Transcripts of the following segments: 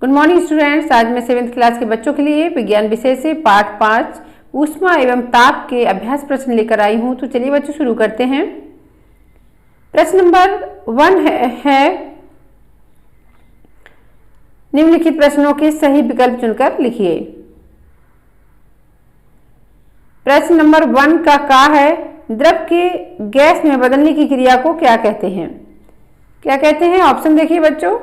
Good morning students. आज मैं 7th class के बच्चों के लिए विज्ञान विषय से पाठ 5 ऊष्मा एवं ताप के अभ्यास प्रश्न लेकर आई हूं। तो चलिए बच्चों शुरू करते हैं। प्रश्न नंबर 1 है निम्नलिखित प्रश्नों के सही विकल्प चुनकर लिखिए। प्रश्न नंबर 1 का है द्रव के गैस में बदलने की क्रिया को क्या कहते हैं? क्या कहते हैं? ऑप्शन देखिए बच्चों।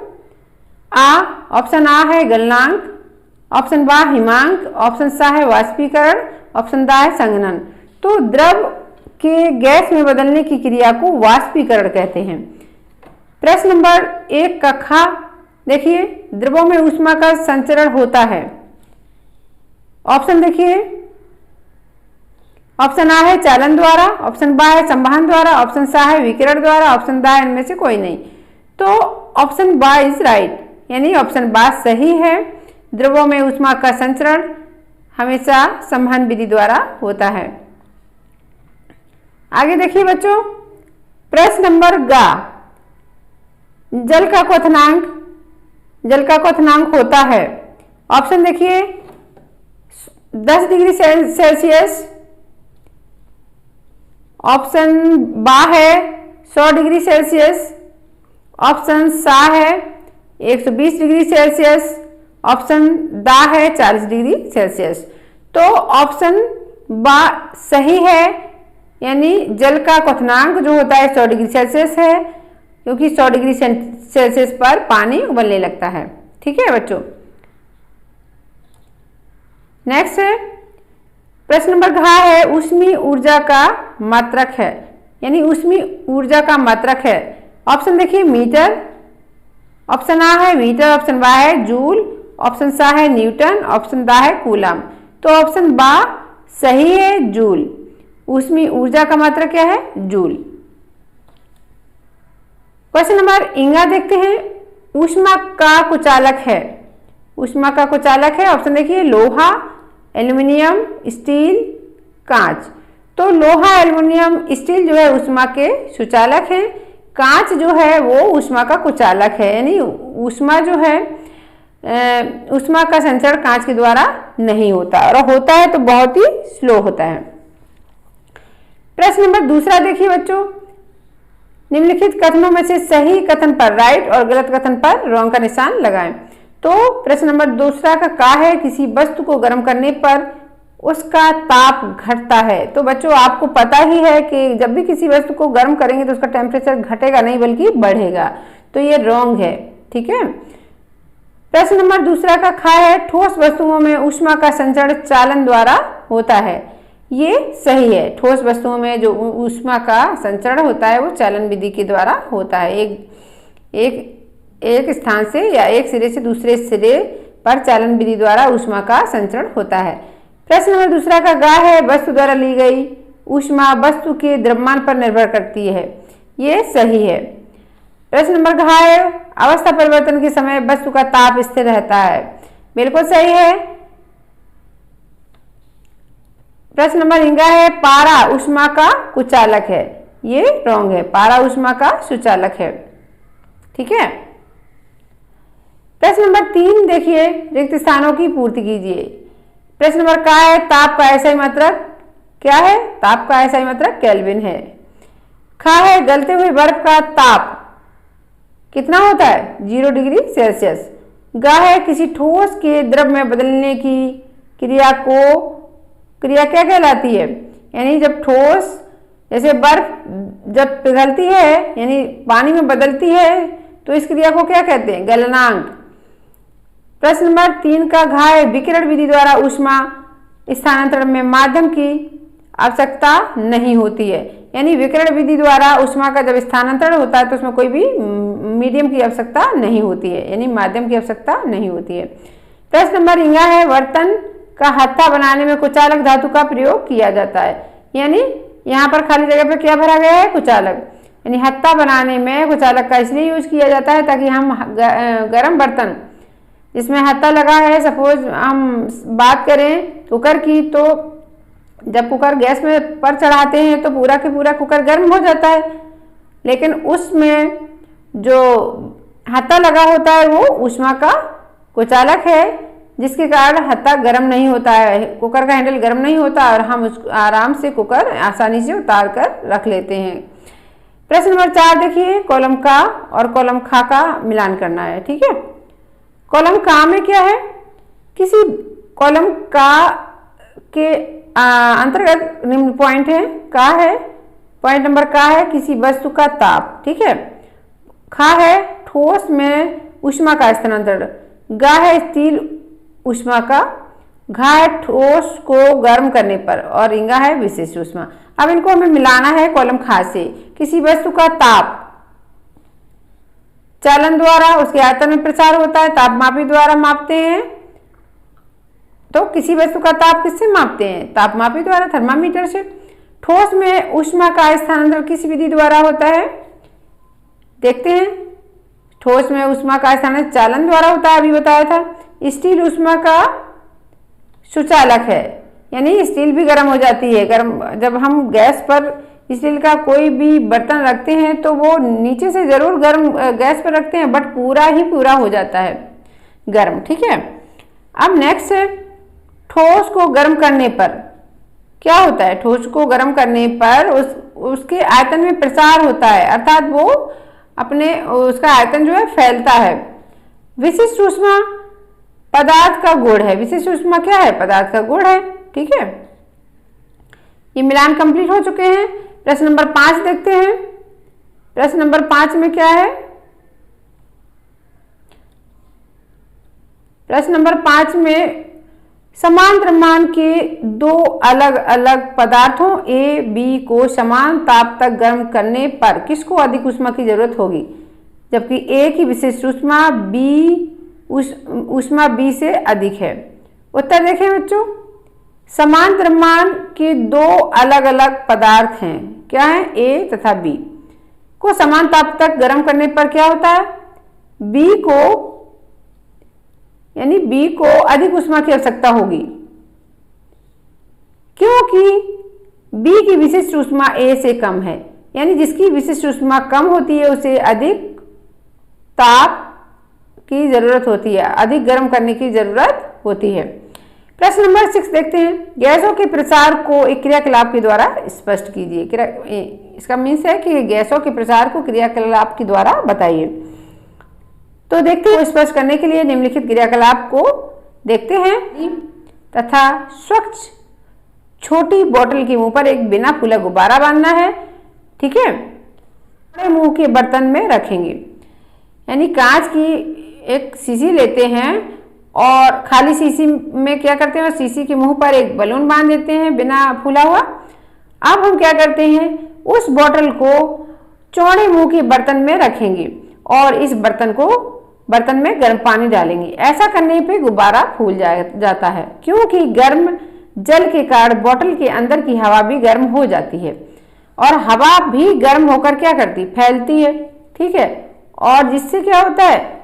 ऑप्शन आ है गलनांक, ऑप्शन बा हिमांक, ऑप्शन सा है वाष्पीकरण, ऑप्शन दा है संघनन। तो द्रव के गैस में बदलने की क्रिया को वाष्पीकरण कहते हैं। प्रश्न नंबर 1 का खा देखिए, द्रवों में ऊष्मा का संचरण होता है। ऑप्शन देखिए, ऑप्शन आ है चालन द्वारा, ऑप्शन बा है संवहन द्वारा, ऑप्शन सा है विकिरण द्वारा, ऑप्शन दा इनमें से कोई नहीं। तो ऑप्शन बा इज राइट, यानी ऑप्शन बा सही है। द्रवों में ऊष्मा का संचरण हमेशा संवहन विधि द्वारा होता है। आगे देखिए बच्चों, प्रश्न नंबर गा जल का क्वथनांक होता है। ऑप्शन देखिए 10 डिग्री सेल्सियस, ऑप्शन बा है 100 डिग्री सेल्सियस, ऑप्शन सा है 120 डिग्री सेल्सियस, ऑप्शन दा है 40 डिग्री सेल्सियस। तो ऑप्शन बा सही है, यानी जल का क्वथनांक जो होता है 100 डिग्री सेल्सियस है, क्योंकि 100 डिग्री सेल्सियस पर पानी उबलने लगता है। ठीक है बच्चों। नेक्स्ट है प्रश्न नंबर घ है ऊष्मीय ऊर्जा का मात्रक है, यानी ऊष्मीय ऊर्जा का मात्रक है। ऑप्शन देखिए मीटर, ऑप्शन आ है मीटर, ऑप्शन बा है जूल, ऑप्शन सा है न्यूटन, ऑप्शन दा है कूलम। तो ऑप्शन बा सही है, जूल। ऊष्मीय ऊर्जा का मात्रक क्या है? जूल। क्वेश्चन नंबर इंगा देखते हैं। ऊष्मा का कुचालक है। ऊष्मा का कुचालक है। ऑप्शन देखिए लोहा, एल्यूमिनियम, स्टील, कांच। तो लोहा, एल्यूमिनियम, स्टील जो है ऊष्मा के सुचालक है। कांच जो है वो ऊष्मा का कुचालक है, यानी ऊष्मा जो है ऊष्मा का संचरण कांच के द्वारा नहीं होता, और होता है तो बहुत ही स्लो होता है। प्रश्न नंबर 2 देखिए बच्चों। निम्नलिखित कथनों में से सही कथन पर राइट और गलत कथन पर रॉन्ग का निशान लगाएं। तो प्रश्न नंबर 2 का है किसी वस्तु को गर्म करने पर उसका ताप घटता है। तो बच्चों आपको पता ही है कि जब भी किसी वस्तु को गर्म करेंगे तो उसका टेम्परेचर घटेगा नहीं बल्कि बढ़ेगा। तो ये रॉन्ग है। ठीक है। प्रश्न नंबर 2 का खा है ठोस वस्तुओं में ऊष्मा का संचरण चालन द्वारा होता है। ये सही है। ठोस वस्तुओं में जो ऊष्मा का संचरण होता है वो चालन विधि के द्वारा होता है। एक स्थान से या एक सिरे से दूसरे सिरे पर चालन विधि द्वारा ऊष्मा का संचरण होता है। प्रश्न नंबर 2 का गा है वस्तु द्वारा ली गई ऊष्मा वस्तु के द्रव्यमान पर निर्भर करती है। ये सही है। प्रश्न नंबर घ है अवस्था परिवर्तन के समय वस्तु का ताप स्थिर रहता है। बिल्कुल सही है। प्रश्न नंबर इंगा है पारा ऊष्मा का कुचालक है। ये रॉन्ग है। पारा ऊष्मा का सुचालक है। ठीक है। प्रश्न नंबर 3 देखिए, रिक्त स्थानों की पूर्ति कीजिए। प्रश्न नंबर का है ताप का ऐसा ही मात्रक क्या है? ताप का ऐसा ही मात्रक केल्विन है। खा है गलते हुए बर्फ का ताप कितना होता है? 0 डिग्री सेल्सियस। गा है किसी ठोस के द्रव में बदलने की क्रिया क्या कहलाती है? यानी जब ठोस जैसे बर्फ जब पिघलती है यानी पानी में बदलती है तो इस क्रिया को क्या कहते हैं? गलनांक। प्रश्न नंबर 3 का घा है विकिरण विधि द्वारा ऊष्मा स्थानांतरण में माध्यम की आवश्यकता नहीं होती है। यानी विकिरण विधि द्वारा ऊष्मा का जब स्थानांतरण होता है तो उसमें कोई भी मीडियम की आवश्यकता नहीं होती है, यानी माध्यम की आवश्यकता नहीं होती है। प्रश्न नंबर इंगा है बर्तन का हत्था बनाने में कुचालक धातु का प्रयोग किया जाता है। यानी यहाँ पर खाली जगह पर क्या भरा गया है? कुचालक। यानी हत्था बनाने में कुचालक का इसलिए यूज किया जाता है ताकि हम गर्म बर्तन जिसमें हत्था लगा है, सपोज हम बात करें कुकर की, तो जब कुकर गैस में पर चढ़ाते हैं तो पूरा के पूरा कुकर गर्म हो जाता है, लेकिन उसमें जो हत्था लगा होता है वो ऊष्मा का कुचालक है जिसके कारण हत्ता गर्म नहीं होता है, कुकर का हैंडल गर्म नहीं होता और हम उसको आराम से कुकर आसानी से उतार कर रख लेते हैं। प्रश्न नंबर 4 देखिए, कॉलम का और कॉलम खा का मिलान करना है। ठीक है, कॉलम का में क्या है, किसी कॉलम का के अंतर्गत निम्न पॉइंट है। का है, पॉइंट नंबर का है किसी वस्तु का ताप। ठीक है, खा है ठोस में ऊष्मा का स्थानांतरण, गा है स्थिर ऊष्मा का, घा है ठोस को गर्म करने पर और इंगा है विशिष्ट ऊष्मा। अब इनको हमें मिलाना है कॉलम खा से। किसी वस्तु का ताप चालन द्वारा उसके आयतन में प्रसार होता है, तापमापी द्वारा मापते हैं। तो किसी वस्तु का ताप किससे मापते हैं, तापमापी द्वारा, थर्मामीटर से। ठोस में ऊष्मा का स्थानांतरण किस विधि द्वारा होता है, देखते हैं। ठोस में ऊष्मा का स्थानांतरण चालन द्वारा होता है, अभी बताया था। स्टील ऊष्मा का सुचालक है, यानी स्टील भी गर्म हो जाती है। गर्म जब हम गैस पर स्टील का कोई भी बर्तन रखते हैं तो वो नीचे से जरूर गर्म गैस पर रखते हैं, बट पूरा ही पूरा हो जाता है गर्म। ठीक है, अब नेक्स्ट है ठोस को गर्म करने पर क्या होता है। ठोस को गर्म करने पर उसके आयतन में प्रसार होता है, अर्थात वो अपने उसका आयतन जो है फैलता है। विशिष्ट ऊष्मा पदार्थ का गुण है। विशिष्ट ऊष्मा क्या है, पदार्थ का गुण है। ठीक है, ये मिलान कंप्लीट हो चुके हैं। प्रश्न नंबर 5 देखते हैं। प्रश्न नंबर 5 में क्या है, प्रश्न नंबर 5 में समान द्रव्यमान के दो अलग अलग पदार्थों ए बी को समान ताप तक गर्म करने पर किसको अधिक ऊष्मा की जरूरत होगी, जबकि ए की विशिष्ट ऊष्मा बी ऊष्मा बी से अधिक है। उत्तर देखें बच्चों, समान द्रव्यमान के दो अलग अलग पदार्थ हैं, क्या है, ए तथा बी को समान ताप तक गर्म करने पर क्या होता है, बी को यानी बी को अधिक ऊष्मा की आवश्यकता होगी, क्योंकि बी की विशिष्ट ऊष्मा ए से कम है। यानी जिसकी विशिष्ट ऊष्मा कम होती है उसे अधिक ताप की जरूरत होती है, अधिक गर्म करने की जरूरत होती है। प्रश्न नंबर 6 देखते हैं। गैसों के प्रसार को एक क्रियाकलाप के द्वारा स्पष्ट कीजिए। इसका मीन्स है कि गैसों के प्रसार को क्रियाकलाप के द्वारा बताइए। तो देखते हैं, स्पष्ट करने के लिए निम्नलिखित क्रियाकलाप को देखते हैं। तथा स्वच्छ छोटी बोतल के मुंह पर एक बिना फूला गुब्बारा बांधना है। ठीक है, बड़े मुंह के बर्तन में रखेंगे, यानी कांच की एक शीशी लेते हैं और खाली शीशी में क्या करते हैं, शीशी के मुंह पर एक बलून बांध देते हैं बिना फूला हुआ। अब हम क्या करते हैं, उस बोतल को चौड़े मुंह के बर्तन में रखेंगे और इस बर्तन में गर्म पानी डालेंगे। ऐसा करने पे गुब्बारा फूल जाता है, क्योंकि गर्म जल के कारण बोतल के अंदर की हवा भी गर्म हो जाती है और हवा भी गर्म होकर क्या करती, फैलती है। ठीक है, और जिससे क्या होता है,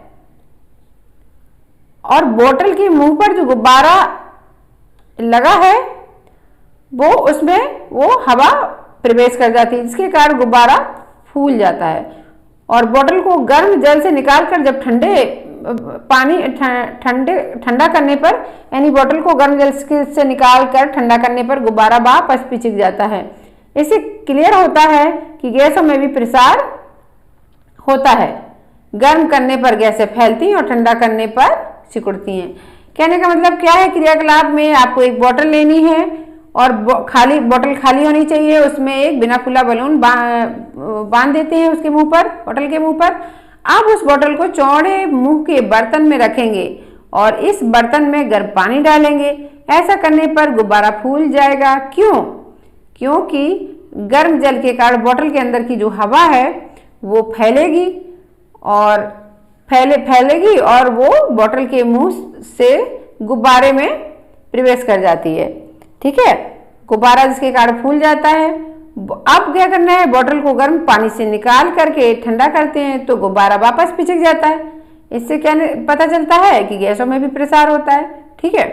और बोतल के मुंह पर जो गुब्बारा लगा है वो उसमें वो हवा प्रवेश कर जाती है, जिसके कारण गुब्बारा फूल जाता है। और बोतल को गर्म जल से निकालकर जब ठंडा करने पर, यानी बोतल को गर्म जल से निकालकर ठंडा करने पर गुब्बारा वापस पिचक जाता है। इससे क्लियर होता है कि गैसों में भी प्रसार होता है। गर्म करने पर गैसें फैलती हैं और ठंडा करने पर सिकुड़ती हैं। कहने का मतलब क्या है, क्रियाकलाप में आपको एक बोतल लेनी है और बोतल खाली होनी चाहिए, उसमें एक बिना फूला बलून बांध देते हैं उसके मुंह पर, बोतल के मुंह पर। अब उस बोतल को चौड़े मुंह के बर्तन में रखेंगे और इस बर्तन में गर्म पानी डालेंगे। ऐसा करने पर गुब्बारा फूल जाएगा। क्यों? क्योंकि गर्म जल के कारण बोतल के अंदर की जो हवा है वो फैलेगी और वो बोतल के मुंह से गुब्बारे में प्रवेश कर जाती है। ठीक है, गुब्बारा जिसके कारण फूल जाता है। अब क्या करना है, बोतल को गर्म पानी से निकाल करके ठंडा करते हैं तो गुब्बारा वापस पिचक जाता है। इससे क्या पता चलता है कि गैसों में भी प्रसार होता है। ठीक है,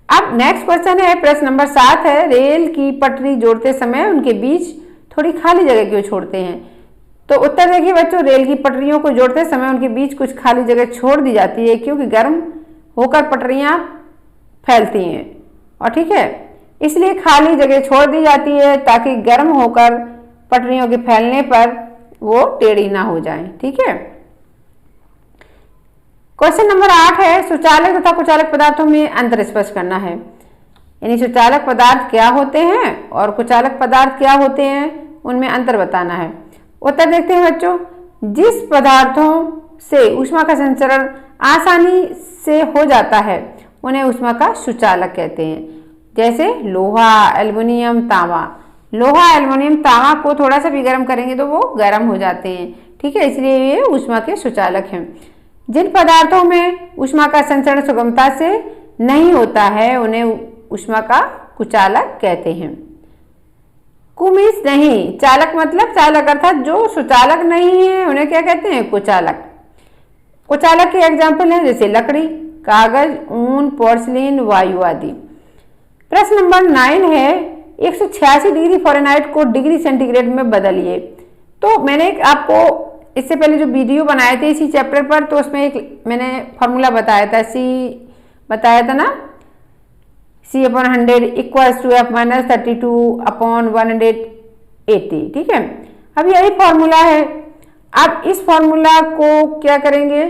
अब नेक्स्ट क्वेश्चन है, प्रश्न नंबर 7 है। रेल की पटरी जोड़ते समय उनके बीच थोड़ी खाली जगह क्यों छोड़ते हैं? तो उत्तर देखिए बच्चों, रेल की पटरियों को जोड़ते समय उनके बीच कुछ खाली जगह छोड़ दी जाती है क्योंकि गर्म होकर पटरियां फैलती हैं, और ठीक है, इसलिए खाली जगह छोड़ दी जाती है ताकि गर्म होकर पटरियों के फैलने पर वो टेढ़ी ना हो जाए। ठीक है। क्वेश्चन नंबर 8 है, सुचालक तथा कुचालक पदार्थों में अंतर स्पष्ट करना है। यानी सुचालक पदार्थ क्या होते हैं और कुचालक पदार्थ क्या होते हैं, उनमें अंतर बताना है। उत्तर देखते हैं बच्चों, जिस पदार्थों से ऊष्मा का संचरण आसानी से हो जाता है उन्हें ऊष्मा का सुचालक कहते हैं, जैसे लोहा, एल्युमिनियम, तांबा। लोहा, एल्युमिनियम, तांबा को थोड़ा सा भी गर्म करेंगे तो वो गर्म हो जाते हैं। ठीक है, इसलिए ये ऊष्मा के सुचालक हैं। जिन पदार्थों में ऊष्मा का संचरण सुगमता से नहीं होता है उन्हें ऊष्मा का कुचालक कहते हैं। कुमिस नहीं, चालक मतलब चालक अर्थात जो सुचालक नहीं है उन्हें क्या कहते हैं, कुचालक। कुचालक के एग्जाम्पल हैं जैसे लकड़ी, कागज, ऊन, पोर्सिलीन, वायु आदि। प्रश्न नंबर 9 है, 186 डिग्री फ़ारेनहाइट को डिग्री सेंटीग्रेड में बदलिए। तो मैंने आपको इससे पहले जो वीडियो बनाए थे इसी चैप्टर पर, तो उसमें एक मैंने फॉर्मूला बताया था, बताया था ना, C/100 इक्वल्स टू F-32/180। ठीक है, अब यही फॉर्मूला है। अब इस फॉर्मूला को क्या करेंगे,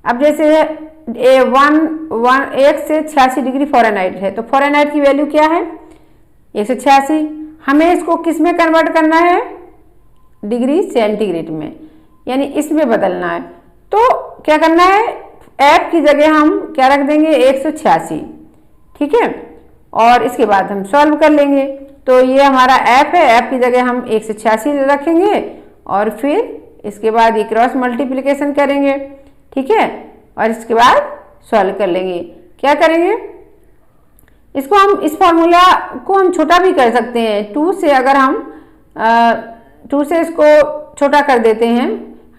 अब जैसे 186 डिग्री फ़ारेनहाइट है तो फ़ारेनहाइट की वैल्यू क्या है, 186। हमें इसको किस में कन्वर्ट करना है, डिग्री सेंटीग्रेड में, यानी इसमें बदलना है। तो क्या करना है, F की जगह हम क्या रख देंगे, 186। ठीक है, और इसके बाद हम सॉल्व कर लेंगे। तो ये हमारा F है, F की जगह हम 186 रखेंगे और फिर इसके बाद ये क्रॉस मल्टीप्लिकेशन करेंगे। ठीक है, और इसके बाद सॉल्व कर लेंगे। क्या करेंगे, इसको हम, इस फॉर्मूला को हम छोटा भी कर सकते हैं। 2 से अगर हम 2 से इसको छोटा कर देते हैं,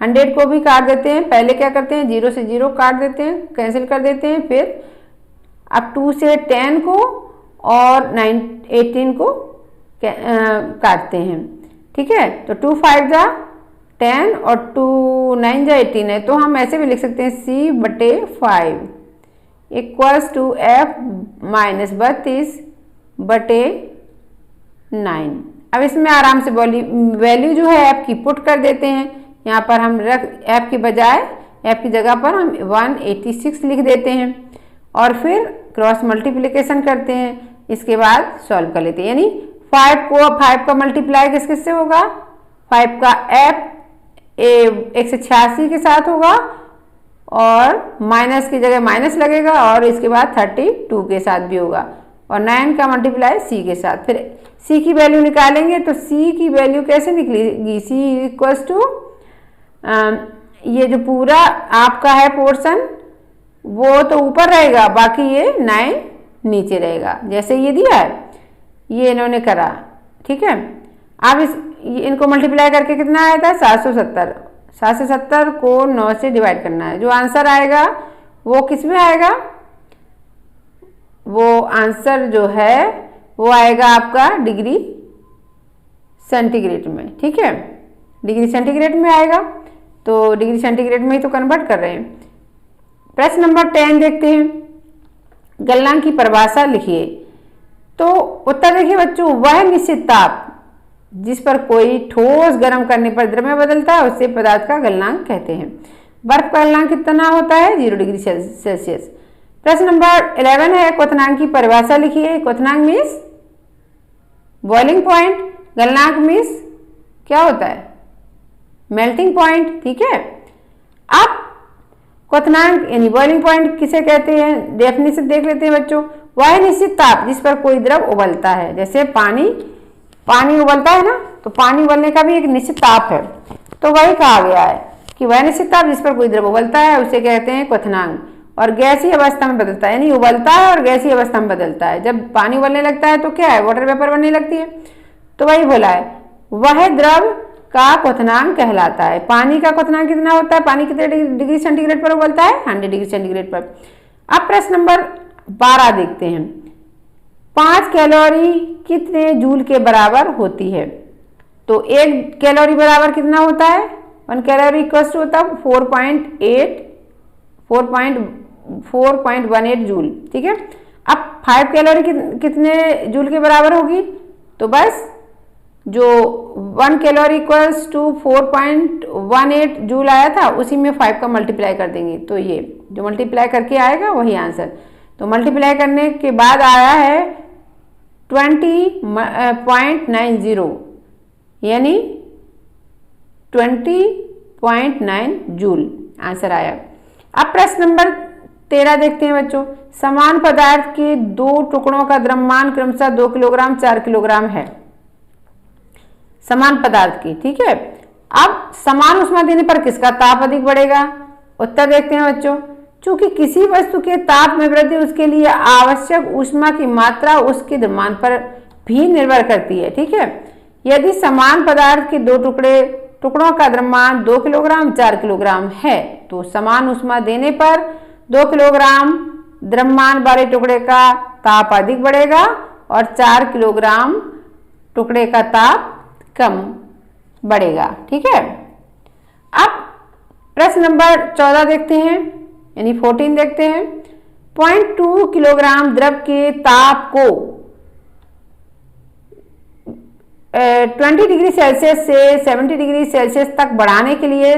100 को भी काट देते हैं। पहले क्या करते हैं, 0 से 0 काट देते हैं, कैंसिल कर देते हैं। फिर अब 2 से 10 को और 18 को काटते हैं। ठीक है, तो 2 5 जा 10 और 2 9 जा 18 है। तो हम ऐसे भी लिख सकते हैं C/5 इक्वल्स टू F-32/9। अब इसमें आराम से वैल्यू जो है F की पुट कर देते हैं। यहाँ पर हम F की बजाय, F की जगह पर हम 186 लिख देते हैं और फिर क्रॉस मल्टीप्लिकेशन करते हैं। इसके बाद सॉल्व कर लेते हैं, यानी 5 का मल्टीप्लाई किससे होगा, 5 का F 186 के साथ होगा और माइनस की जगह माइनस लगेगा और इसके बाद 32 के साथ भी होगा, और 9 का मल्टीप्लाई C के साथ। फिर C की वैल्यू निकालेंगे तो C की वैल्यू कैसे निकलेगी, C इक्वल्स टू, ये जो पूरा आपका है पोर्शन वो तो ऊपर रहेगा, बाकी ये 9 नीचे रहेगा, जैसे ये दिया है, ये इन्होंने करा। ठीक है, अब इनको मल्टीप्लाई करके कितना आया था, 770। 770 को 9 से डिवाइड करना है। जो आंसर आएगा वो किस में आएगा, वो आंसर जो है वो आएगा आपका डिग्री सेंटीग्रेड में। ठीक है, डिग्री सेंटीग्रेड में आएगा, तो डिग्री सेंटीग्रेड में ही तो कन्वर्ट कर रहे हैं। प्रश्न नंबर 10 देखते हैं, गलनांक की परिभाषा लिखिए। तो उत्तर देखिए बच्चों, वह निश्चित ताप जिस पर कोई ठोस गर्म करने पर द्रव्य बदलता है उसे पदार्थ का गलनांक कहते हैं। बर्फ का गलनांक कितना होता है, 0 डिग्री सेल्सियस। प्रश्न नंबर 11 है, क्वथनांक की परिभाषा लिखिए। क्वथनांक मीन्स बॉइलिंग पॉइंट, गलनांक मीन्स क्या होता है, मेल्टिंग पॉइंट। ठीक है, अब क्वथनांक यानी बॉइलिंग पॉइंट किसे कहते हैं, डेफिनेशन देख लेते हैं बच्चों। वह निश्चित ताप जिस पर कोई द्रव उबलता है, जैसे पानी उबलता है ना, तो पानी उबलने का भी एक निश्चित ताप है, तो वही कहा गया है कि वह निश्चित ताप जिस पर कोई द्रव उबलता है उसे कहते हैं क्वथनांक। और गैसीय अवस्था में बदलता है, यानी उबलता है और गैसीय अवस्था में बदलता है। जब पानी उबलने लगता है तो क्या है, वाटर वेपर बनने लगती है, तो वही बोला है वह द्रव का क्वथनांक कहलाता है। पानी का क्वथनांक कितना होता है, पानी कितने डिग्री सेंटीग्रेड पर उबलता है, 100 डिग्री सेंटीग्रेड पर। अब प्रश्न नंबर 12 देखते हैं, 5 कैलोरी कितने जूल के बराबर होती है। तो 1 कैलोरी बराबर कितना होता है, 1 कैलोरी इक्वल्स टू होता है 4.18 जूल। ठीक है, अब 5 कैलोरी कितने जूल के बराबर होगी, तो बस जो 1 कैलोरी इक्वल्स टू 4.18 जूल आया था उसी में 5 का मल्टीप्लाई कर देंगे, तो ये जो मल्टीप्लाई करके आएगा वही आंसर। तो मल्टीप्लाई करने के बाद आया है 20.90 यानी 20.9 जूल आंसर आया। अब प्रश्न नंबर 13 देखते हैं बच्चों। समान पदार्थ के 2 टुकड़ों का द्रव्यमान क्रमशः 2 किलोग्राम 4 किलोग्राम है, समान पदार्थ की। ठीक है, अब समान ऊष्मा देने पर किसका ताप अधिक बढ़ेगा। उत्तर देखते हैं बच्चों। चूंकि किसी वस्तु के ताप में वृद्धि उसके लिए आवश्यक ऊष्मा की मात्रा उसके द्रव्यमान पर भी निर्भर करती है। ठीक है, यदि समान पदार्थ के 2 टुकड़ों का द्रव्यमान 2 किलोग्राम 4 किलोग्राम है तो समान ऊष्मा देने पर 2 किलोग्राम द्रव्यमान वाले टुकड़े का ताप अधिक बढ़ेगा और 4 किलोग्राम टुकड़े का ताप कम बढ़ेगा। ठीक है, अब प्रश्न नंबर 14 देखते हैं, यानी 14 देखते हैं। 0.2 किलोग्राम द्रव के ताप को 20 डिग्री सेल्सियस से 70 डिग्री सेल्सियस तक बढ़ाने के लिए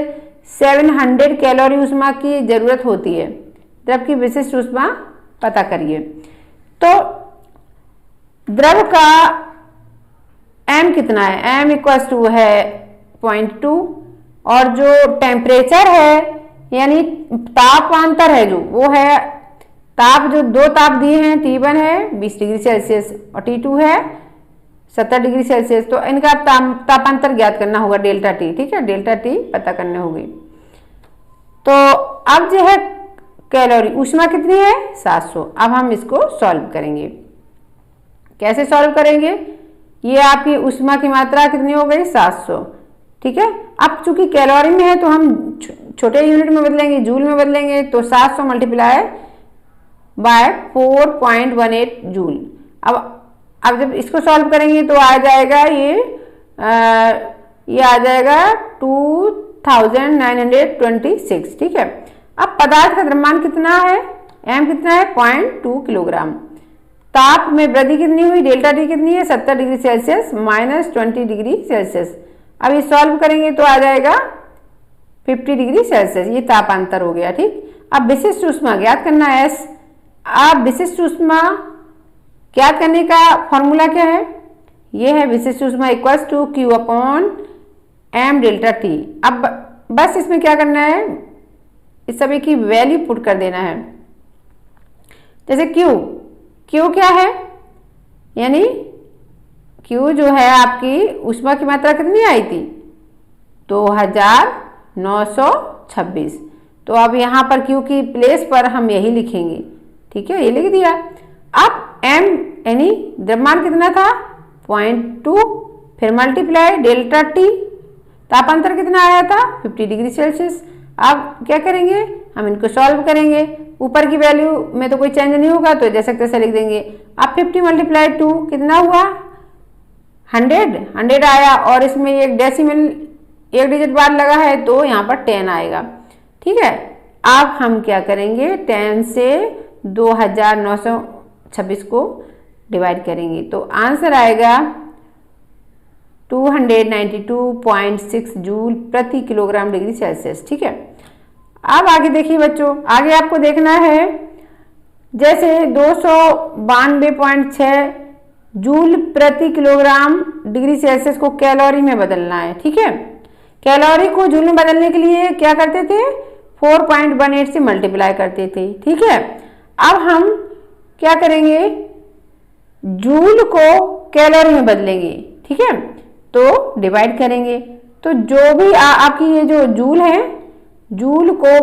700 कैलोरी ऊष्मा की जरूरत होती है। द्रव की विशिष्ट ऊष्मा पता करिए। तो द्रव का m कितना है, m इक्वल्स टू है 0.2 और जो टेम्परेचर है यानी तापांतर है जो वो है, ताप जो 2 ताप दिए हैं, T1 है 20 डिग्री सेल्सियस और T2 है 70 डिग्री सेल्सियस। तो इनका तापांतर ज्ञात करना होगा डेल्टा T। ठीक है, डेल्टा T पता करनी होगी। तो अब जो है कैलोरी ऊष्मा कितनी है 700। अब हम इसको सॉल्व करेंगे। कैसे सॉल्व करेंगे, ये आपकी ऊष्मा की मात्रा कितनी हो गई 700। ठीक है, अब चूंकि कैलोरी में है तो हम छोटे यूनिट में बदलेंगे, जूल में बदलेंगे, तो 700 मल्टीप्लाई बाय 4.18 जूल। अब जब इसको सॉल्व करेंगे तो आ जाएगा ये आ जाएगा 2926। ठीक है, अब पदार्थ का द्रव्यमान कितना है, m कितना है 0.2 किलोग्राम। ताप में वृद्धि कितनी हुई, डेल्टा T कितनी है 70 degree Celsius minus 20 degree Celsius. अब ये सॉल्व करेंगे तो आ जाएगा 50 डिग्री सेल्सियस, ये तापांतर हो गया। ठीक, अब विशिष्ट ऊष्मा ज्ञात करना है S। अब विशिष्ट ऊष्मा ज्ञात करने का फॉर्मूला क्या है, ये है विशिष्ट ऊष्मा equals to Q upon m delta T। अब बस इसमें क्या करना है, इस सभी की वैल्यू पुट कर देना है। जैसे Q क्या है, यानी Q जो है आपकी ऊष्मा की मात्रा कितनी आई थी 2926। तो अब यहाँ पर Q की प्लेस पर हम यही लिखेंगे। ठीक है, ये लिख दिया। अब m यानी द्रव्यमान कितना था 0.2, फिर मल्टीप्लाई डेल्टा T, तापांतर कितना आया था 50 डिग्री सेल्सियस। अब क्या करेंगे, हम इनको सॉल्व करेंगे। ऊपर की वैल्यू में तो कोई चेंज नहीं होगा तो जैसे तैसे लिख देंगे। अब 50 मल्टीप्लाई 2 कितना हुआ 100 आया और इसमें एक डेसिमल 1 डिजिट बाद लगा है तो यहाँ पर 10 आएगा। ठीक है, अब हम क्या करेंगे 10 से 2926 को डिवाइड करेंगे तो आंसर आएगा 292.6 जूल प्रति किलोग्राम डिग्री सेल्सियस। ठीक है, अब आगे देखिए बच्चों, आगे आपको देखना है जैसे 292.6 जूल प्रति किलोग्राम डिग्री सेल्सियस को कैलोरी में बदलना है। ठीक है, कैलोरी को जूल में बदलने के लिए क्या करते थे 4.18 से मल्टीप्लाई करते थे। ठीक है, अब हम क्या करेंगे जूल को कैलोरी में बदलेंगे। ठीक है, तो डिवाइड करेंगे तो जो भी आपकी ये जो जूल है जूल को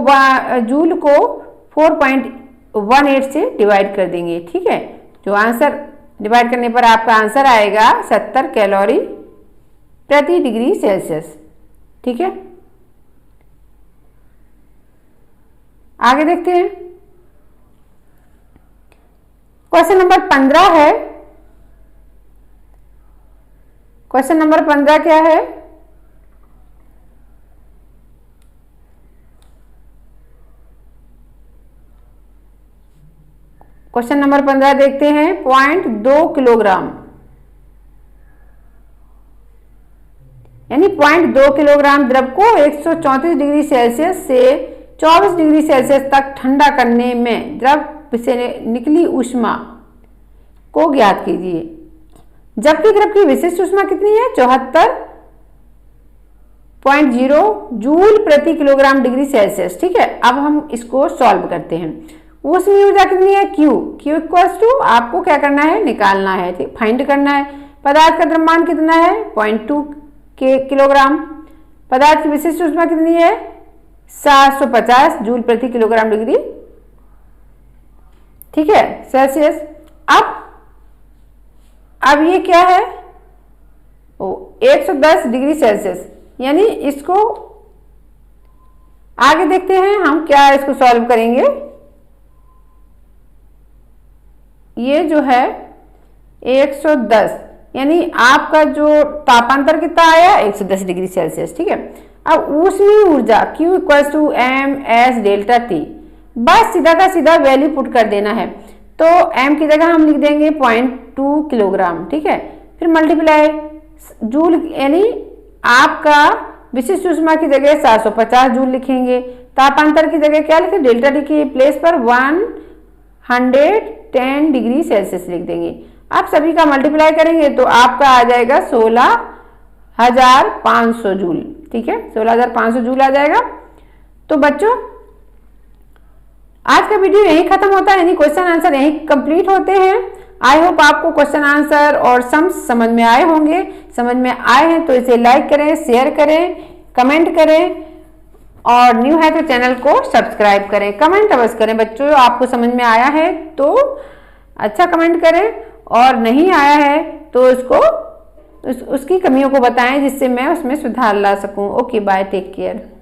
4.18 से डिवाइड कर देंगे। ठीक है, जो आंसर डिवाइड करने पर आपका आंसर आएगा 70 कैलोरी प्रति डिग्री सेल्सियस। ठीक है, आगे देखते हैं। क्वेश्चन नंबर 15 है क्वेश्चन नंबर 15 क्या है? क्वेश्चन नंबर 15 देखते हैं। 0.2 किलोग्राम यानी 0.2 किलोग्राम द्रव को 134 डिग्री सेल्सियस से 24 डिग्री सेल्सियस तक ठंडा करने में द्रव से निकली ऊष्मा को ज्ञात कीजिए। जबकि द्रव की विशिष्ट ऊष्मा कितनी है? 74.0 जूल प्रति किलोग्राम डिग्री सेल्सियस। ठीक है, अब हम इसको सॉल्व करते हैं। ऊष्मीय ऊर्जा कितनी है? Q इक्वल्स टू, आपको क्या करना है? निकालना है, ठीक, फाइंड करना है। पदार्थ का द्रव्यमान कितना है? 0.2 किलोग्राम। पदार्थ की विशिष्ट ऊष्मा कितनी है? 750 जूल प्रति किलोग्राम डिग्री, ठीक है, सेल्सियस। अब ये क्या है? 110 डिग्री सेल्सियस, यानी इसको आगे देखते हैं हम क्या इसको सॉल्व करेंगे। ये जो है 110, यानी आपका जो तापांतर कितना आया? 110 डिग्री सेल्सियस। ठीक है, अब ऊष्मीय ऊर्जा Q equals to MS delta T, बस सीधा का सीधा वैल्यू पुट कर देना है। तो M की जगह हम लिख देंगे 0.2 किलोग्राम। ठीक है, फिर मल्टीप्लाई जूल, यानी आपका विशिष्ट ऊष्मा की जगह 750 जूल लिखेंगे। तापांतर की जगह क्या लिखें? डेल्टा टी की प्लेस पर 110 डिग्री सेल्सियस लिख देंगे। आप सभी का मल्टीप्लाई करेंगे तो आपका आ जाएगा 16,500 जूल। ठीक है, 16,500 जूल आ जाएगा। तो बच्चों, आज का वीडियो यहीं खत्म होता है, यानी क्वेश्चन आंसर यहीं कंप्लीट होते हैं। आई होप आपको क्वेश्चन आंसर और समझ में आए होंगे। समझ में आए हैं तो इसे लाइक करें, शेयर करें, कमेंट करें, और न्यू है तो चैनल को सब्सक्राइब करें। कमेंट अवश्य करें बच्चों, आपको समझ में आया है तो अच्छा कमेंट करें, और नहीं आया है तो उसकी कमियों को बताएं जिससे मैं उसमें सुधार ला सकूं। Okay, bye, take care.